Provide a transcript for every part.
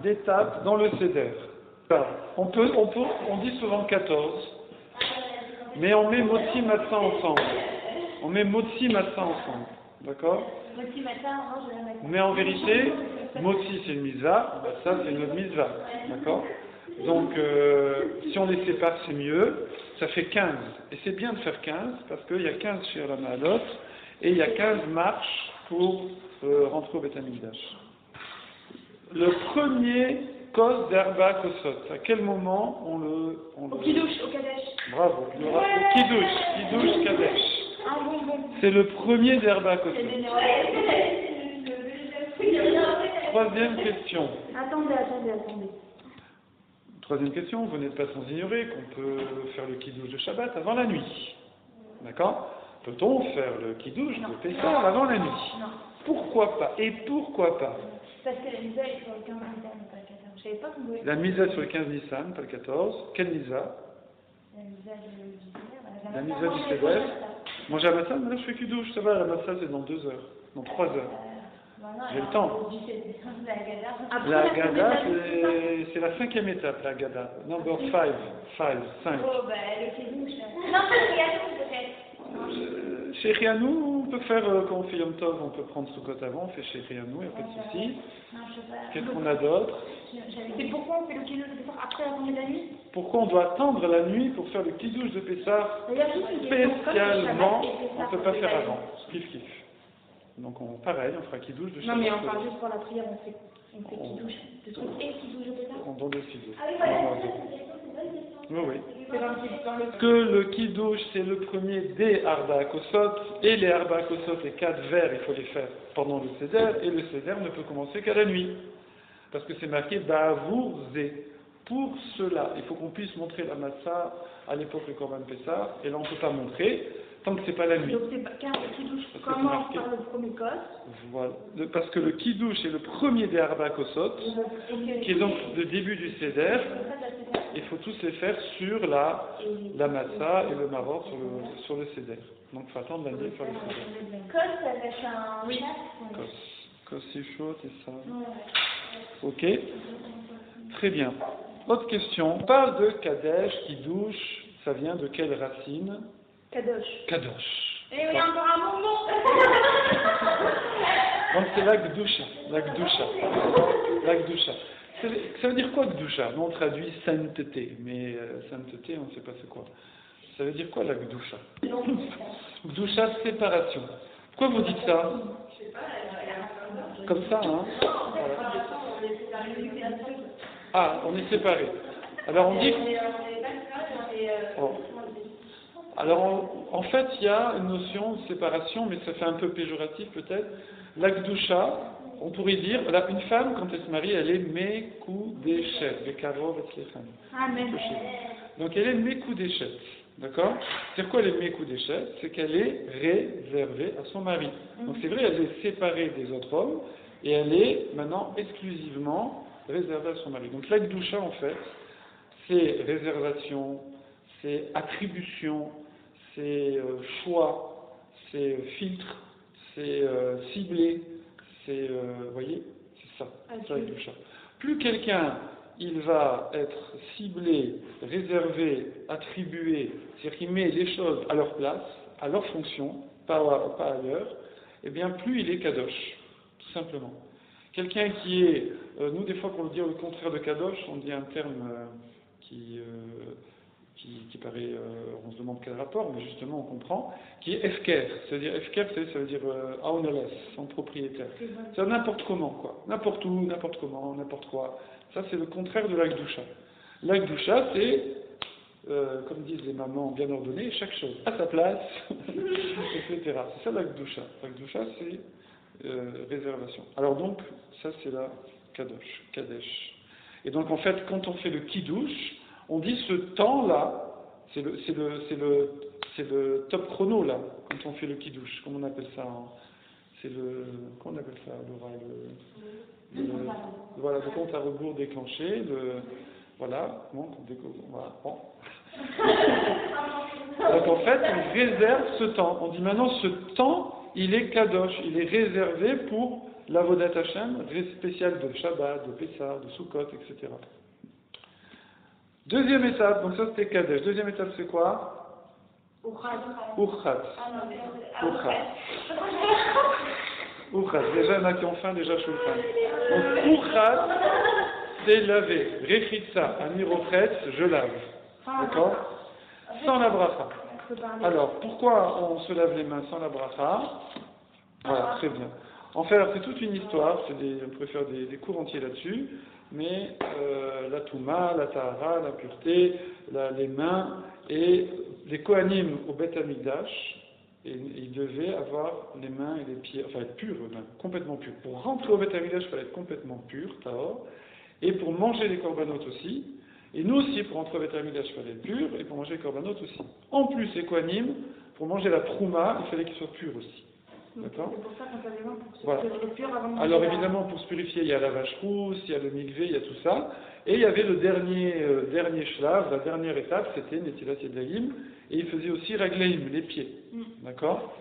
d'étapes dans le Seder. On dit souvent 14, mais on met Motzi Matzah ensemble. On met Motzi Matzah ensemble. D'accord? Mais en vérité, Motzi c'est une mitzvah, Matzah c'est une autre mitzvah. D'accord? Donc, si on les sépare, c'est mieux. Ça fait 15. Et c'est bien de faire 15, parce qu'il y a 15 chez la Ma'alot, et il y a 15 marches pour rentrer au Beth Amikdash. Le premier cause d'Arba Kosot, à quel moment on le... Au Kiddush, au Kadesh. Bravo, il y aura au Kiddush, Kadesh. C'est le premier d'Arba Kosot. Troisième question. Attendez. Troisième question, vous n'êtes pas sans ignorer qu'on peut faire le Kiddush de Shabbat avant la nuit. D'accord? Peut-on faire le Kiddush de Pessah avant la nuit? Non. Pourquoi pas? Et pourquoi pas? Parce que la misa est sur le 15 Nissan, pas le 14. Je savais pas qu'on pouvait... La misa sur le 15 Nissan, pas le 14. Quelle misa? La misa du Seder. La misa du Seder. Manger à matzah, mais là je fais Kiddush, ça va, la matzah c'est dans 2 heures, dans 3 heures. J'ai le temps. La Haggadah, c'est la 5e étape, la Haggadah. Number 5. Oh, bah, le Kiddush. Non, c'est Rianou, peut-être. Chez Rianou, on peut faire, quand on fait Yom Tov, on peut prendre Sukkot avant, on fait chez Rianou, il n'y a pas de souci. Non, je sais pas. Qu'est-ce qu'on a d'autre? C'est pourquoi on fait le Kiddush de Pessah après la tombée de la nuit? Pourquoi on doit attendre la nuit pour faire le Kiddush de Pessah? Spécialement, on ne peut pas faire avant. Kiff. Donc pareil, on fera Kiddush de Shabbat. Non mais on parle juste pour la prière, on fait Kiddush de trucs et Kiddush de Pessah. On donne le Kiddush. Ah oui, voilà, Oui. c'est dans le... Que le Kiddush, c'est le premier des Arba Kosot, et les Arba Kosot, les 4 vers, il faut les faire pendant le Seder, et le Seder ne peut commencer qu'à la nuit. Parce que c'est marqué Ba'avour Zé. Pour cela, il faut qu'on puisse montrer la Matzah à l'époque le Korban Pessah, et là on ne peut pas montrer, tant que c'est pas la nuit. Donc c'est pas le Kiddush commence par le premier cos. Voilà. Parce que le Kiddush est le premier des Arba Kosot, qui est donc le début du Seder. Il faut tous les faire sur la Matzah et le Maror sur le Seder. Donc il faut attendre la nuit pour faire le Seder. Kos avec un... Oui. Kos c'est chaud, c'est ça. Ok. Très bien. Autre question. On parle de Kadesh, Kiddush, ça vient de quelle racine? Kadosh. Et oui, encore un bon mot. Donc c'est la Gdusha. Ça veut dire quoi Gdusha? Nous on traduit sainteté, mais sainteté on ne sait pas c'est quoi. Ça veut dire quoi la Gdusha? Gdusha, séparation. Pourquoi vous dites ça? Comme ça, hein? Voilà. Ah, on est séparés. Alors on dit... Oh. Alors en fait, il y a une notion de séparation, mais ça fait un peu péjoratif peut-être. La Gdusha, on pourrait dire, une femme, quand elle se marie, elle est Mekudeshet, Bekarov Etzlechem. Amen. Donc elle est Mekudeshet, d'accord? C'est quoi elle est Mekudeshet? C'est qu'elle est réservée à son mari. Donc c'est vrai, elle est séparée des autres hommes, et elle est maintenant exclusivement réservée à son mari. Donc la Gdusha, en fait, c'est réservation, c'est attribution, c'est choix, c'est filtre, c'est ciblé, c'est, vous voyez, c'est ça, c'est la Gdusha. Plus quelqu'un, il va être ciblé, réservé, attribué, c'est-à-dire qu'il met les choses à leur place, à leur fonction, pas ailleurs, et bien plus il est kadosh, tout simplement. Quelqu'un qui est, nous des fois pour le dire le contraire de kadosh, on dit un terme qui paraît, on se demande quel rapport, mais justement on comprend, qui est efker, c'est-à-dire efker, ça veut dire aoneles, sans propriétaire. C'est n'importe comment, quoi. N'importe où, n'importe comment, n'importe quoi. Ça c'est le contraire de la Gdusha. La Gdusha c'est, comme disent les mamans bien ordonnées, chaque chose à sa place, etc. C'est ça la Gdusha. La Gdusha c'est réservation. Alors donc, ça c'est la Kadesh. Et donc en fait, quand on fait le Kiddush, on dit ce temps-là, c'est le top chrono là, quand on fait le Kiddush, comment on appelle ça, hein? C'est comment on appelle ça, Laura, voilà, le compte à rebours déclenché, voilà, bon. Donc en fait, on réserve ce temps, on dit maintenant ce temps, il est kadosh, il est réservé pour l'avodat Hashem, spécial de Shabbat, de Pessah, de Sukkot, etc. Deuxième étape, donc ça c'était Kadesh. Deuxième étape c'est quoi? Urchat. Urchat. Déjà il y en a qui ont faim, déjà je suis faim. Donc Urchat, c'est laver. Rechitsa, amirofret, je lave. D'accord? Sans la bracha. Alors, pourquoi on se lave les mains sans la bracha? Voilà, très bien. En fait, c'est toute une histoire, on pourrait faire des cours entiers là-dessus, mais la Touma, la Tahara, la pureté, les mains, et les Kohanim au Beth Amikdash, et ils devaient avoir les mains et les pieds, enfin être purs eux-mêmes, complètement purs. Pour rentrer au Beth Amikdash, il fallait être complètement pur, tahor, et pour manger les corbanotes aussi, et nous aussi, pour rentrer au Beth Amikdash, il fallait être pur, et pour manger les corbanotes aussi. En plus, les Kohanim, pour manger la Trouma, il fallait qu'ils soient purs aussi. D'accord. C'est pour ça qu'on fait les mains pour se voilà. purifier avant de manger. Alors évidemment, pour se purifier, il y a la vache rousse, il y a le mikvé, il y a tout ça. Et il y avait le dernier shlav, la dernière étape, c'était Netilat Yadayim, et il faisait aussi Ragleim, les pieds. D'accord.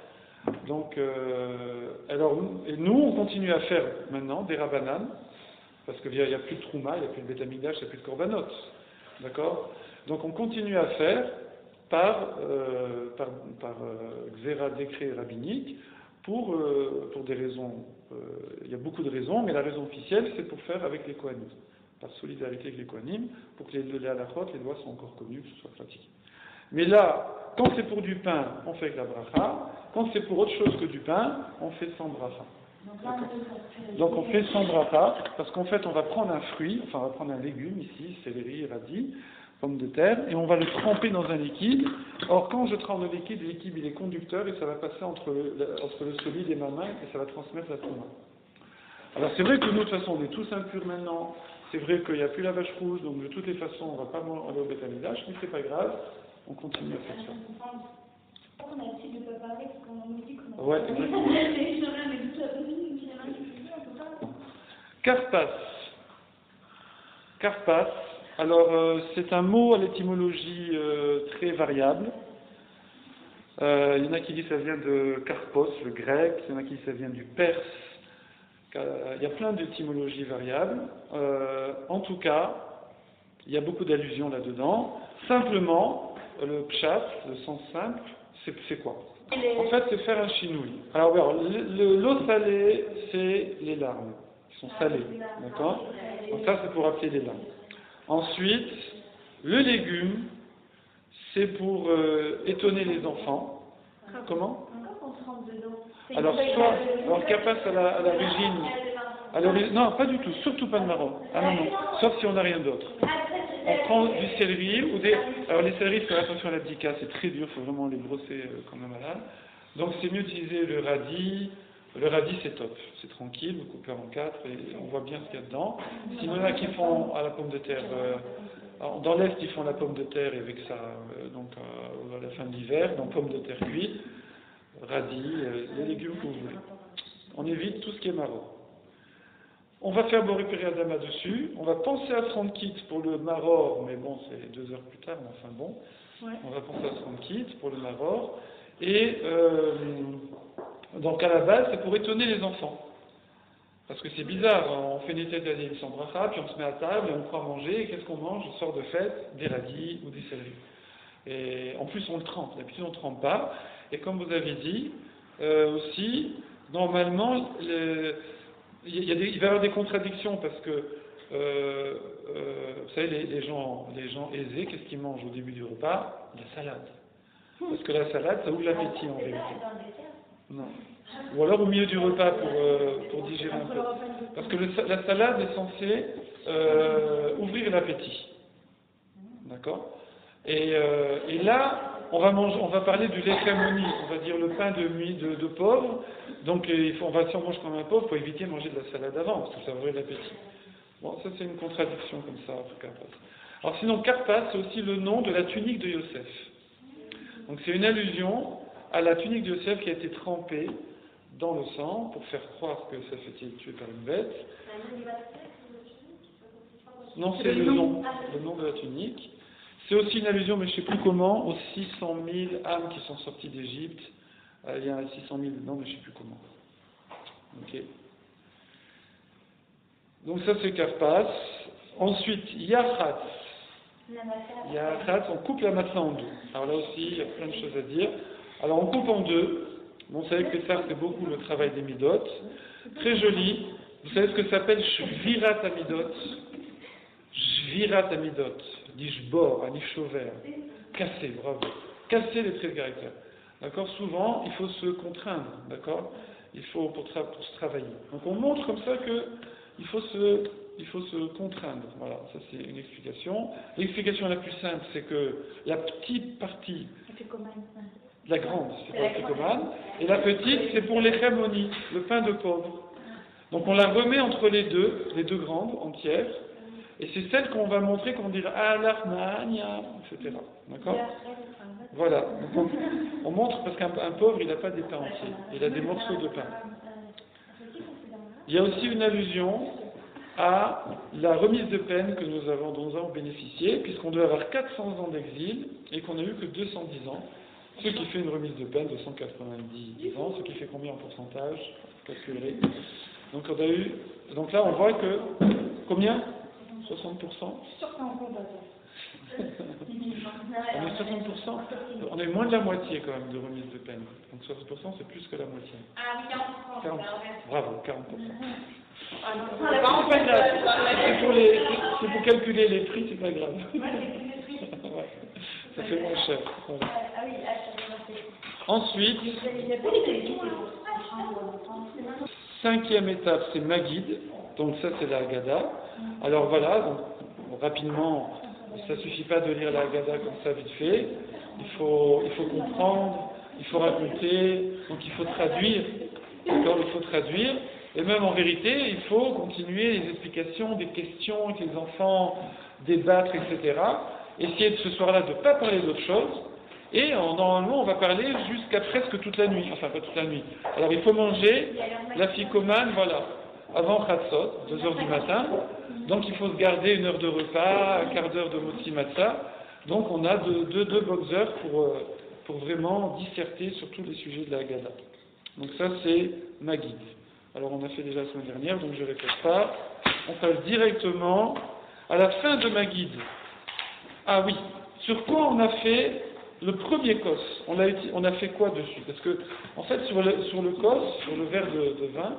Donc, et nous, on continue à faire maintenant des Rabbanan, parce qu'il n'y a plus de Trouma, il n'y a plus de Beth Amikdash, il n'y a plus de Korbanot. D'accord. Donc on continue à faire par Xéra, décret rabbinique, pour des raisons, il y a beaucoup de raisons, mais la raison officielle, c'est pour faire avec les Kohanim, par solidarité avec les Kohanim, pour que les halachot, les lois soient encore connues, que ce soit pratiqué. Mais là, quand c'est pour du pain, on fait avec la bracha, quand c'est pour autre chose que du pain, on fait sans bracha. Donc on fait sans bracha, parce qu'en fait, on va prendre un fruit, enfin on va prendre un légume ici, céleri, radis, pommes de terre, et on va le tremper dans un liquide. Or, quand je trempe le liquide il est conducteur et ça va passer entre le solide et ma main et ça va transmettre la touma. Alors c'est vrai que nous, de toute façon, on est tous impurs maintenant. C'est vrai qu'il n'y a plus la vache rouge, donc de toutes les façons, on ne va pas aller au Beth Amikdash, mais c'est pas grave, on continue à faire ça. On a l'habitude de ne pas parler parce qu'on nous dit qu'on a... Ouais, exactement. Karpas. Karpas. Alors, c'est un mot à l'étymologie très variable. Il y en a qui disent que ça vient de Karpos, le grec, il y en a qui disent que ça vient du perse. Il y a plein d'étymologies variables. En tout cas, il y a beaucoup d'allusions là-dedans. Simplement, le pshat, le sens simple, c'est quoi? En fait, c'est faire un chinouille. Alors, l'eau salée, c'est les larmes, qui sont salées. D'accord? Donc ça, c'est pour appeler les larmes. Ensuite, le légume, c'est pour étonner les enfants. Comment? Alors, Kapas à l'origine. Non, pas du tout, surtout pas de marron. Ah non, non, sauf si on n'a rien d'autre. On prend du céleri ou des. Alors, les céleris, il faut faire attention à l'abdika, c'est très dur, il faut vraiment les brosser comme un malade. Donc, c'est mieux d'utiliser le radis. Le radis, c'est top, c'est tranquille, vous coupez en 4 et on voit bien ce qu'il y a dedans. Sinon, il y en a qui font à la pomme de terre. Dans l'Est, ils font la pomme de terre et avec ça, à la fin de l'hiver, donc pomme de terre cuite, radis, les légumes que vous voulez. On évite tout ce qui est marron. On va faire Boriperi Adama dessus. On va penser à 30 kits pour le maror, mais bon, c'est 2 heures plus tard, mais enfin bon. Ouais. On va penser à 30 kits pour le maror. Et donc à la base, c'est pour étonner les enfants. Parce que c'est bizarre, on fait une tête d'année sans bracha, puis on se met à table et on croit manger, et qu'est-ce qu'on mange? On sort de fête des radis ou des céleris. Et en plus on le trempe, d'habitude on ne trempe pas. Et comme vous avez dit, aussi, normalement, il va y avoir des contradictions parce que, vous savez, les gens aisés, qu'est-ce qu'ils mangent au début du repas? La salade. Parce que la salade, ça ouvre l'appétit en vérité. Non. Ou alors au milieu du repas pour digérer un peu. Parce que la salade est censée ouvrir l'appétit. D'accord? Et là, on va parler du lechamoni, on va dire le pain de pauvre. Donc si on mange comme un pauvre, il faut éviter de manger de la salade avant, parce que ça ouvre l'appétit. Bon, ça c'est une contradiction comme ça, en tout cas. Alors sinon, Karpas, c'est aussi le nom de la tunique de Yosef. Donc c'est une allusion à la tunique de Yosef qui a été trempée dans le sang pour faire croire que Yosef était tué par une bête. Non, c'est le nom de la tunique. C'est aussi une allusion, mais je ne sais plus comment, aux 600 000 âmes qui sont sorties d'Égypte. Il y a 600 000 dedans, mais je ne sais plus comment. Ok. Donc ça c'est karpas. Ensuite, yachatz. Yachatz, on coupe la matzah en deux. Alors là aussi, il y a plein de choses à dire. Alors on coupe en deux. Bon, vous savez que ça c'est beaucoup le travail des midot. Très joli. Vous savez ce que ça s'appelle shvirat amidot? Shvirat amidot. Dishbor, anifchover. Casser, bravo. Casser les traits de caractère. D'accord? Souvent, il faut se contraindre. D'accord? Il faut pour se travailler. Donc on montre comme ça que il faut se contraindre. Voilà, ça c'est une explication. L'explication la plus simple, c'est que la petite partie, la grande, c'est pour l'apicomane, et la petite, c'est pour l'echamoni, le pain de pauvre. Donc on la remet entre les deux grandes, entières, et c'est celle qu'on va montrer, qu'on dira alarmania, etc. D'accord? Voilà. Donc on montre, parce qu'un pauvre, il n'a pas des pains entiers, il a des morceaux de pain. Il y a aussi une allusion à la remise de peine que dont nous avons bénéficié, puisqu'on doit avoir 400 ans d'exil et qu'on n'a eu que 210 ans, ce qui fait une remise de peine de 190 ans, ce qui fait combien en pourcentage? Calculer. Donc on a eu, donc là on voit que combien? 60%. On est 60%, on est moins de la moitié quand même de remise de peine. Donc 60% c'est plus que la moitié. Ah oui, 40%. Bravo, 40%. C'est pas grave. C'est pour calculer les prix, c'est pas grave. Ouais, ça fait moins cher. Voilà. Ensuite, cinquième étape, c'est Maguid. Donc ça, c'est la Haggadah. Alors voilà, donc, rapidement, ça suffit pas de lire la Haggadah comme ça vite fait. Il faut comprendre, il faut raconter, donc il faut traduire. D'accord, il faut traduire. Et même en vérité, il faut continuer les explications, des questions avec les enfants, débattre, etc. Essayer de ce soir-là de ne pas parler d'autre chose. Et normalement, on va parler jusqu'à presque toute la nuit. Enfin, pas toute la nuit. Alors, il faut manger la ficomane, voilà, avant Chatzot, 2h du matin. Donc, il faut se garder 1 heure de repas, un quart d'heure de motzi matzah. Donc, on a deux bonnes heures pour vraiment disserter sur tous les sujets de la Haggadah. Donc, ça, c'est Maguid. Alors, on a fait déjà la semaine dernière, donc je ne répète pas. On passe directement à la fin de Maguid. Ah oui, sur quoi on a fait le premier kos? On a fait quoi dessus? Parce que, en fait, sur le kos, sur le verre de vin,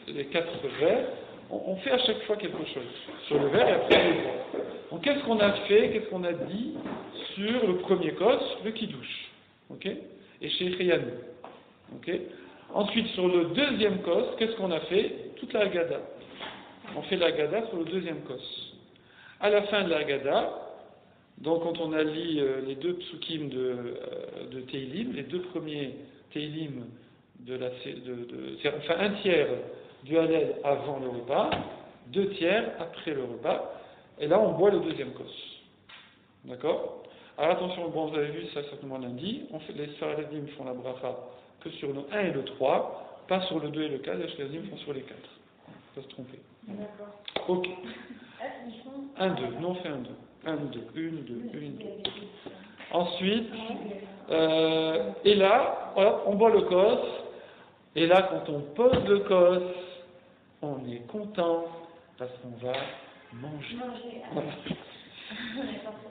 les 4 verres, on fait à chaque fois quelque chose. Sur le verre et après on le boit. Donc, qu'est-ce qu'on a fait, qu'est-ce qu'on a dit sur le premier kos, le kiddush? Ok? Et chez Cheyanu. Ok? Ensuite, sur le deuxième kos, qu'est-ce qu'on a fait? Toute la Haggadah. On fait la Haggadah sur le deuxième kos. À la fin de la Haggadah, donc quand on a lu les 2 psukim de Teilim, les 2 premiers Teilim enfin un tiers du Hallel avant le repas, 2 tiers après le repas, et là on boit le deuxième kos. D'accord? Alors attention, bon, vous avez vu ça certainement lundi, les Sfaradim font la bracha que sur le 1 et le 3, pas sur le 2 et le 4, les Ashkenazim font sur les 4. Faut pas se tromper. D'accord. Ok. 1, 2, nous on fait 1, 2. 1, 2, 1, 2, 1, 2. Ensuite, et là, voilà, on boit le kos, et là, quand on pose le kos, on est content, parce qu'on va manger. Voilà.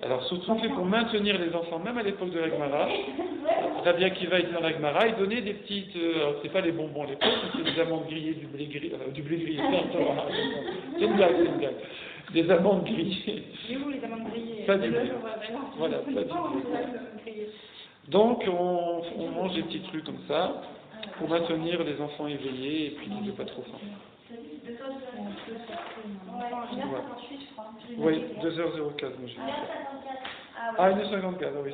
Alors, surtout fait pour maintenir les enfants, même à l'époque de la Gemara, Rabbi Akiva était dans la Gemara, il donnait des petites, alors c'est pas les bonbons à l'époque, c'est des amandes grillées, du blé grillé, c'est une blague, des amandes grillées. Et où les amandes grillées? Pas du blé. Voilà, pas du blé. Donc, on mange des petits trucs comme ça, pour maintenir les enfants éveillés, et puis ils n'ont pas trop faim. Oui, 2h04, moi j'ai dit. Ah, 1h54, oui,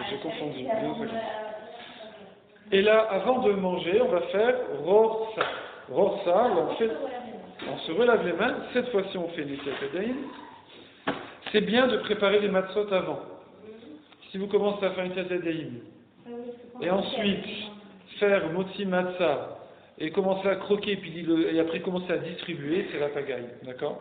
j'ai confondu. 1h54. Et là, avant de manger, on va faire Rorsa. Rorsa, on se relave les mains. Cette fois-ci, on fait Netilat Yadayim. C'est bien de préparer les matzot avant. Si vous commencez à faire Netilat Yadayim, et ensuite faire Motzi Matzah, et commencer à croquer, et après commencer à distribuer, c'est la pagaille. D'accord?